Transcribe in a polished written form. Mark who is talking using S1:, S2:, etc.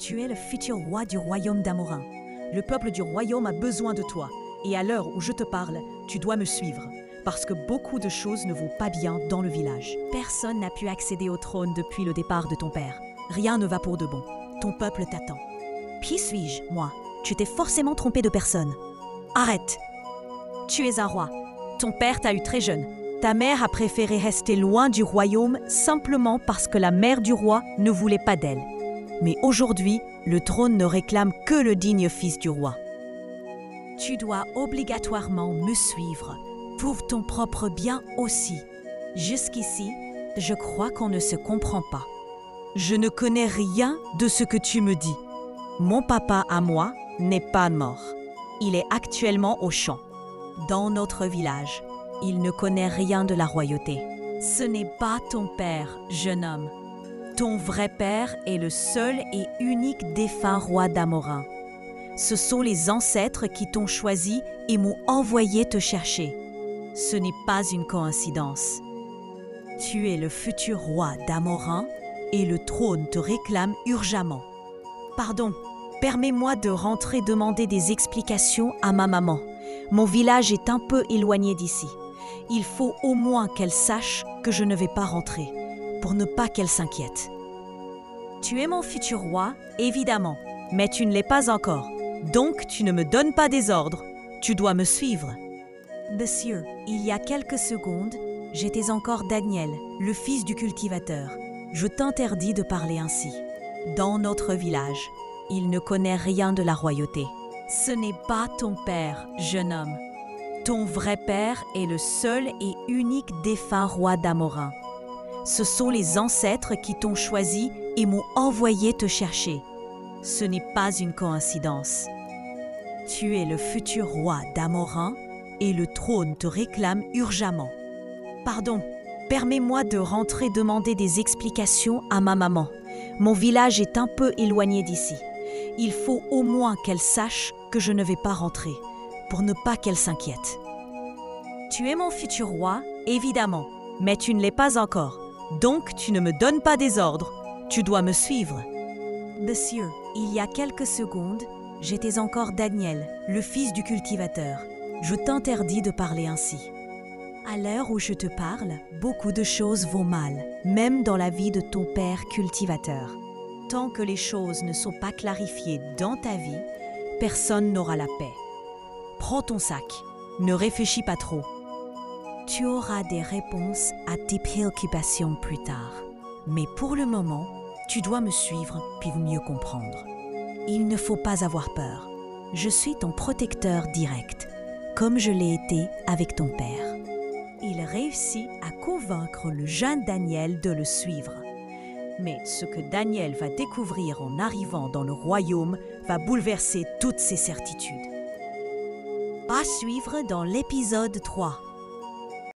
S1: Tu es le futur roi du royaume d'Amorin. Le peuple du royaume a besoin de toi. Et à l'heure où je te parle, tu dois me suivre. Parce que beaucoup de choses ne vont pas bien dans le village. Personne n'a pu accéder au trône depuis le départ de ton père. Rien ne va pour de bon. Ton peuple t'attend. Qui suis-je, moi? Tu t'es forcément trompé de personne. Arrête! Tu es un roi. Ton père t'a eu très jeune. Ta mère a préféré rester loin du royaume simplement parce que la mère du roi ne voulait pas d'elle. Mais aujourd'hui, le trône ne réclame que le digne fils du roi. Tu dois obligatoirement me suivre, pour ton propre bien aussi. Jusqu'ici, je crois qu'on ne se comprend pas. Je ne connais rien de ce que tu me dis. Mon papa à moi n'est pas mort. Il est actuellement au champ. Dans notre village, il ne connaît rien de la royauté. Ce n'est pas ton père, jeune homme. Ton vrai père est le seul et unique défunt roi d'Amorin. Ce sont les ancêtres qui t'ont choisi et m'ont envoyé te chercher. Ce n'est pas une coïncidence. Tu es le futur roi d'Amorin et le trône te réclame urgemment. Pardon, permets-moi de rentrer demander des explications à ma maman. Mon village est un peu éloigné d'ici. Il faut au moins qu'elle sache que je ne vais pas rentrer, pour ne pas qu'elle s'inquiète. Tu es mon futur roi, évidemment, mais tu ne l'es pas encore. Donc tu ne me donnes pas des ordres. Tu dois me suivre. Monsieur, il y a quelques secondes, j'étais encore Daniel, le fils du cultivateur. Je t'interdis de parler ainsi. Dans notre village, il ne connaît rien de la royauté. Ce n'est pas ton père, jeune homme. Ton vrai père est le seul et unique défunt roi d'Amorin. Ce sont les ancêtres qui t'ont choisi et m'ont envoyé te chercher. Ce n'est pas une coïncidence. Tu es le futur roi d'Amorin et le trône te réclame urgemment. Pardon, permets-moi de rentrer demander des explications à ma maman. Mon village est un peu éloigné d'ici. Il faut au moins qu'elle sache que je ne vais pas rentrer, pour ne pas qu'elle s'inquiète. Tu es mon futur roi, évidemment, mais tu ne l'es pas encore. Donc tu ne me donnes pas des ordres. Tu dois me suivre. Monsieur, il y a quelques secondes, j'étais encore Daniel, le fils du cultivateur. Je t'interdis de parler ainsi. À l'heure où je te parle, beaucoup de choses vont mal, même dans la vie de ton père cultivateur. Tant que les choses ne sont pas clarifiées dans ta vie, personne n'aura la paix. Prends ton sac, ne réfléchis pas trop. Tu auras des réponses à tes préoccupations plus tard. Mais pour le moment, tu dois me suivre puis mieux comprendre. Il ne faut pas avoir peur. Je suis ton protecteur direct, comme je l'ai été avec ton père. Il réussit à convaincre le jeune Daniel de le suivre. Mais ce que Daniel va découvrir en arrivant dans le royaume va bouleverser toutes ses certitudes. À suivre dans l'épisode 3.